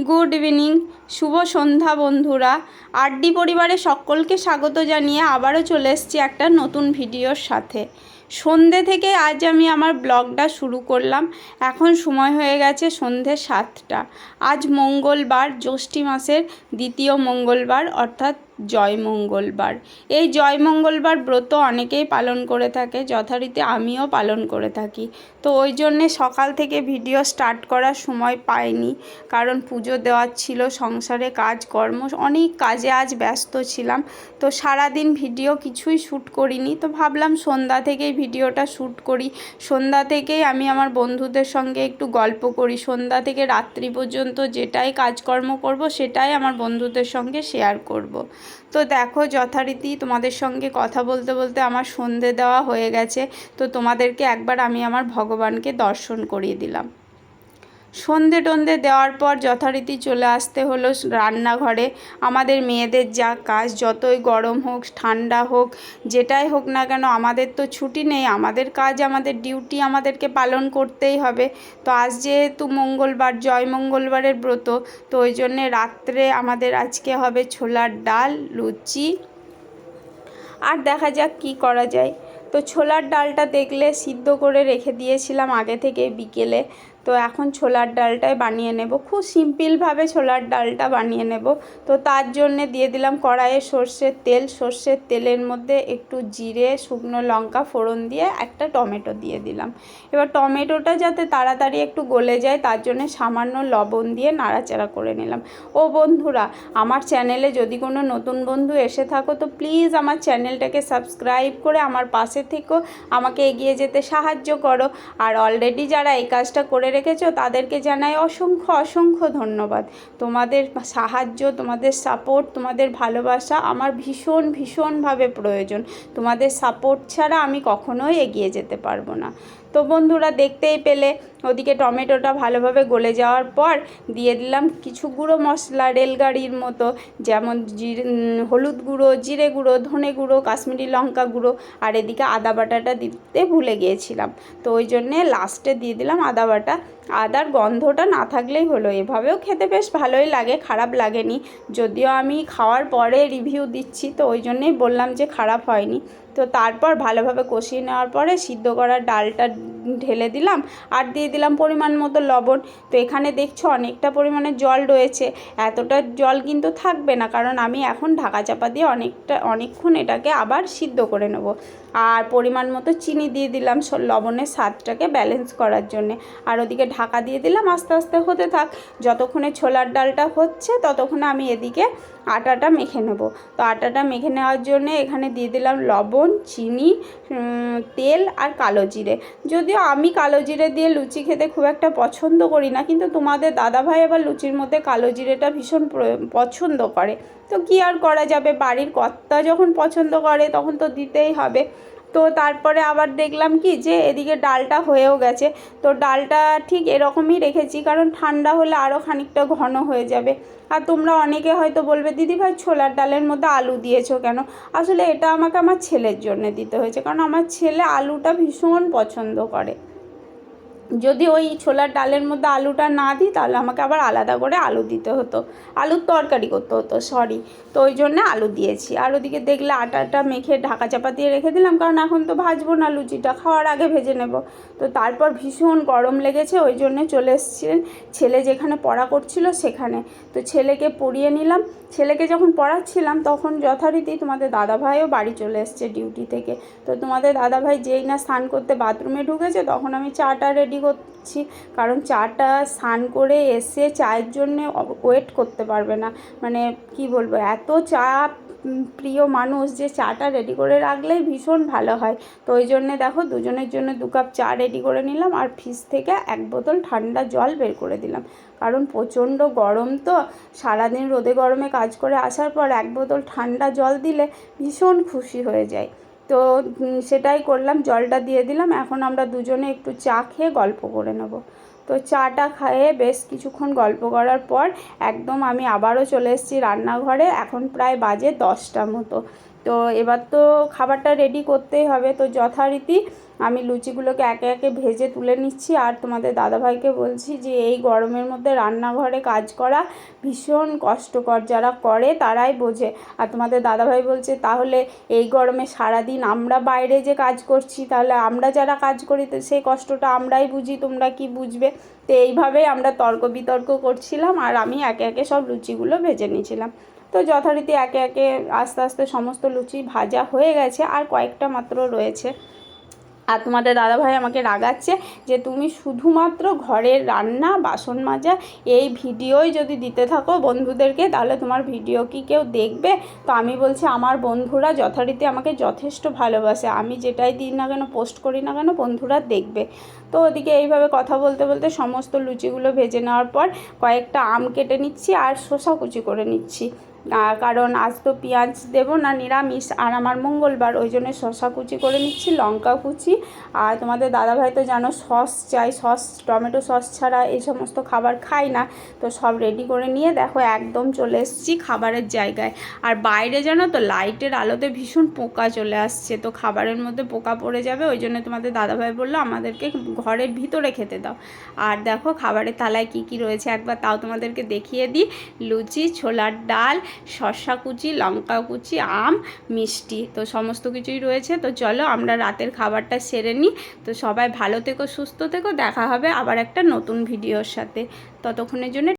Good evening, শুভ সন্ধ্যা বন্ধুরা। RD পরিবারে সকলকে স্বাগত জানিয়ে আবারও চলে এসেছি একটা নতুন ভিডিওর সাথে। সন্ধে থেকে আজ আমি আমার ব্লগটা শুরু করলাম। এখন সময় হয়ে গেছে সন্ধে 7টা। আজ মঙ্গলবার, জ্যৈষ্ঠী মাসের দ্বিতীয় মঙ্গলবার, অর্থাৎ জয় মঙ্গলবার। এই জয় মঙ্গলবার ব্রত অনেকেই পালন করে থাকে, যথারীতি আমিও পালন করে থাকি। তো ওই জন্যে সকাল থেকে ভিডিও স্টার্ট করার সময় পাইনি, কারণ পুজো দেওয়ার ছিল, সংসারে কাজকর্ম, অনেক কাজে আজ ব্যস্ত ছিলাম। তো সারাদিন ভিডিও কিছুই শ্যুট করিনি। তো ভাবলাম সন্ধ্যা থেকেই ভিডিওটা শ্যুট করি। সন্ধ্যা থেকেই আমি আমার বন্ধুদের সঙ্গে একটু গল্প করি। সন্ধ্যা থেকে রাত্রি পর্যন্ত যেটাই কাজকর্ম করব সেটাই আমার বন্ধুদের সঙ্গে শেয়ার করব। তো দেখো, যথারীতি তোমাদের সঙ্গে কথা বলতে বলতে আমার সন্ধে দেওয়া হয়ে গেছে। তো তোমাদেরকে একবার আমি আমার ভগবানকে দর্শন করিয়ে দিলাম। সন্ধে টন্ধে দেওয়ার পর যথারীতি চলে আসতে হলো রান্নাঘরে। আমাদের মেয়েদের যা কাজ, যতই গরম হোক ঠান্ডা হোক যেটাই হোক না কেন, আমাদের তো ছুটি নেই। আমাদের কাজ, আমাদের ডিউটি আমাদেরকে পালন করতেই হবে। তো আজ যেহেতু মঙ্গলবার, জয় মঙ্গলবারের ব্রত, তো ওই জন্যে রাত্রে আমাদের আজকে হবে ছোলার ডাল, লুচি, আর দেখা যাক কি করা যায়। তো ছোলার ডালটা দেখলে সিদ্ধ করে রেখে দিয়েছিলাম আগে থেকে বিকেলে। তো এখন ছোলার ডালটাই বানিয়ে নেব, খুব সিম্পলভাবে ছোলার ডালটা বানিয়ে নেব। তো তার জন্যে দিয়ে দিলাম কড়াইয়ে সর্ষের তেল। সর্ষের তেলের মধ্যে একটু জিরে, শুকনো লঙ্কা ফোড়ন দিয়ে একটা টমেটো দিয়ে দিলাম। এবার টমেটোটা যাতে তাড়াতাড়ি একটু গলে যায় তার জন্য সামান্য লবণ দিয়ে নাড়াচাড়া করে নিলাম। ও বন্ধুরা, আমার চ্যানেলে যদি কোনো নতুন বন্ধু এসে থাকো তো প্লিজ আমার চ্যানেলটাকে সাবস্ক্রাইব করে আমার পাশে থেকো, আমাকে এগিয়ে যেতে সাহায্য করো। আর অলরেডি যারা এই কাজটা করে রেখেছো তাদেরকে জানাই অসংখ্য অসংখ্য ধন্যবাদ। তোমাদের সাহায্য, তোমাদের সাপোর্ট, তোমাদের ভালোবাসা আমার ভীষণ ভীষণভাবে প্রয়োজন। তোমাদের সাপোর্ট ছাড়া আমি কখনোই এগিয়ে যেতে পারবো না। তো বন্ধুরা, দেখতেই পেলে ওদিকে টমেটোটা ভালোভাবে গলে যাওয়ার পর দিয়ে দিলাম কিছু গুঁড়ো মশলা, রেলগাড়ির মতো, যেমন হলুদ গুঁড়ো, জিরে গুঁড়ো, ধনে গুঁড়ো, কাশ্মীরি লঙ্কা গুঁড়ো। আর এদিকে আদা বাটাটা দিতে ভুলে গিয়েছিলাম, তো ওই জন্যে লাস্টে দিয়ে দিলাম আদা বাটা। আদার গন্ধটা না থাকলেই হলো। এভাবেও খেতে বেশ ভালোই লাগে, খারাপ লাগেনি। যদিও আমি খাওয়ার পরে রিভিউ দিচ্ছি, তো ওই জন্যেই বললাম যে খারাপ হয়নি। তো তারপর ভালোভাবে কষিয়ে নেওয়ার পরে সিদ্ধ করা ডালটা ঢেলে দিলাম আর দিয়ে দিলাম পরিমাণ মতো লবণ। তো এখানে দেখছো অনেকটা পরিমাণে জল রয়েছে। এতটা জল কিন্তু থাকবে না, কারণ আমি এখন ঢাকা চাপা দিয়ে অনেকক্ষণ এটাকে আবার সিদ্ধ করে নেব। আর পরিমাণ মতো চিনি দিয়ে দিলাম লবণের স্বাদটাকে ব্যালেন্স করার জন্যে। আর ওদিকে ঢাকা দিয়ে দিলাম, আস্তে আস্তে হতে থাক। যতক্ষণে ছোলার ডালটা হচ্ছে ততক্ষণে আমি এদিকে আটাটা মেখে নেব। তো আটাটা মেখে নেওয়ার জন্যে এখানে দিয়ে দিলাম লবণ, চিনি, তেল আর কালো জিরে। যদিও আমি কালো জিরে দিয়ে লুচি খেতে খুব একটা পছন্দ করি না, কিন্তু তোমাদের দাদাভাই আবার লুচির মধ্যে কালো জিরেটা ভীষণ পছন্দ করে। তো কী আর করা যাবে, বাড়ির কর্তা যখন পছন্দ করে তখন তো দিতেই হবে। তো তারপরে আবার দেখলাম কি যে এদিকে ডালটা হয়েও গেছে। তো ডালটা ঠিক এরকমই রেখেছি, কারণ ঠান্ডা হলে আরও খানিকটা ঘন হয়ে যাবে। আর তোমরা অনেকে হয়তো বলবে, দিদিভাই ছোলার ডালের মধ্যে আলু দিয়েছো কেন? আসলে এটা আমাকে আমার ছেলের জন্য দিতে হয়েছে, কারণ আমার ছেলে আলুটা ভীষণ পছন্দ করে। যদি ওই ছোলার ডালের মধ্যে আলুটা না দিই তাহলে আমাকে আবার আলাদা করে আলু দিতে হতো, আলুর তরকারি করতে হতো, সরি। তো ওই জন্যে আলু দিয়েছি। আর ওদিকে দেখলে আটাটা মেখে ঢাকা চাপা দিয়ে রেখে দিলাম, কারণ এখন তো ভাজবো না, লুচিটা খাওয়ার আগে ভেজে নেব। তো তারপর ভীষণ গরম লেগেছে, ওই জন্যে চলে এসেছিলেন ছেলে যেখানে পড়া করছিল সেখানে। তো ছেলেকে পড়িয়ে নিলাম। ছেলেকে যখন পড়াচ্ছিলাম তখন যথারীতি তোমাদের দাদাভাইও বাড়ি চলে এসছে ডিউটি থেকে। তো তোমাদের দাদাভাই যেই না স্নান করতে বাথরুমে ঢুকেছে তখন আমি চাটা রেডি করছি, কারণ চাটা স্নান করে এসে চায়ের জন্যে ওয়েট করতে পারবে না। মানে কি বলবো, এত চা প্রিয় মানুষ যে চাটা রেডি করে রাখলেই ভীষণ ভালো হয়। তো ওই জন্যে দেখো দুজনের জন্য 2 কাপ চা রেডি করে নিলাম, আর ফ্রিজ থেকে 1 বোতল ঠান্ডা জল বের করে দিলাম, কারণ প্রচণ্ড গরম। তো সারাদিন রোদে গরমে কাজ করে আসার পর 1 বোতল ঠান্ডা জল দিলে ভীষণ খুশি হয়ে যায়। তো সেটাই করলাম, জলটা দিয়ে দিলাম। এখন আমরা দুজনে একটু চা খেয়ে গল্প করে নেব। তো চাটা খেয়ে বেশ কিছুক্ষণ গল্প করার পর একদম আমি আবারও চলে এসেছি রান্নাঘরে। এখন প্রায় বাজে 10টা মতো। তো এবার তো খাবারটা রেডি করতেই হবে। তো যথারীতি আমি লুচিগুলোকে একে একে ভেজে তুলে নিচ্ছি। আর তোমাদের দাদাভাইকে বলছি যে এই গরমের মধ্যে রান্নাঘরে কাজ করা ভীষণ কষ্টকর, যারা করে তারাই বোঝে। আর তোমাদের দাদাভাই বলছে তাহলে এই গরমে সারাদিন আমরা বাইরে যে কাজ করছি, তাহলে আমরা যারা কাজ করি তো সেই কষ্টটা আমরাই বুঝি, তোমরা কি বুঝবে। তো এইভাবেই আমরা তর্ক বিতর্ক করছিলাম আর আমি একে একে সব লুচিগুলো ভেজে নিয়েছিলাম। তো যথারীতি একে একে আস্তে আস্তে সমস্ত লুচি ভাজা হয়ে গেছে, আর কয়েকটা মাত্র রয়েছে। আর তোমাদের দাদাভাই আমাকে রাগাচ্ছে যে তুমি শুধুমাত্র ঘরের রান্না বাসন মাজা এই ভিডিওই যদি দিতে থাকো বন্ধুদেরকে, তাহলে তোমার ভিডিও কি কেউ দেখবে? তো আমি বলছি আমার বন্ধুরা যথারীতি আমাকে যথেষ্ট ভালোবাসে, আমি যেটাই দিই না কেন, পোস্ট করি না কেন, বন্ধুরা দেখবে। তো ওদিকে এইভাবে কথা বলতে বলতে সমস্ত লুচিগুলো ভেজে নেওয়ার পর কয়েকটা আম কেটে নিচ্ছি আর শসা কুচি করে নিচ্ছি। কারণ আজ তো পেঁয়াজ দেবো না, নিরামিষ, আর আমার মঙ্গলবার, ওই জন্য শসা কুচি করে নিচ্ছি, লঙ্কা কুচি। আর তোমাদের দাদাভাই তো জানো সস চাই, সস টমেটো সস ছাড়া এই সমস্ত খাবার খাই না। তো সব রেডি করে নিয়ে দেখো একদম চলে এসেছি খাবারের জায়গায়। আর বাইরে জানো তো লাইটের আলোতে ভীষণ পোকা চলে আসছে, তো খাবারের মধ্যে পোকা পড়ে যাবে, ওই জন্য তোমাদের দাদাভাই বললো আমাদেরকে ঘরের ভিতরে খেতে দাও। আর দেখো খাবারের থালায় কী কী রয়েছে একবার তাও তোমাদেরকে দেখিয়ে দিই। লুচি, ছোলার ডাল, শসা কুচি, লঙ্কা কুচি, আম, মিষ্টি, তো সমস্ত কিছুই রয়েছে। তো চলো আমরা রাতের খাবারটা সেরে নিই। তো সবাই ভালো থেকো, সুস্থ থেকো, দেখা হবে আবার একটা নতুন ভিডিওর সাথে। ততক্ষণের জন্য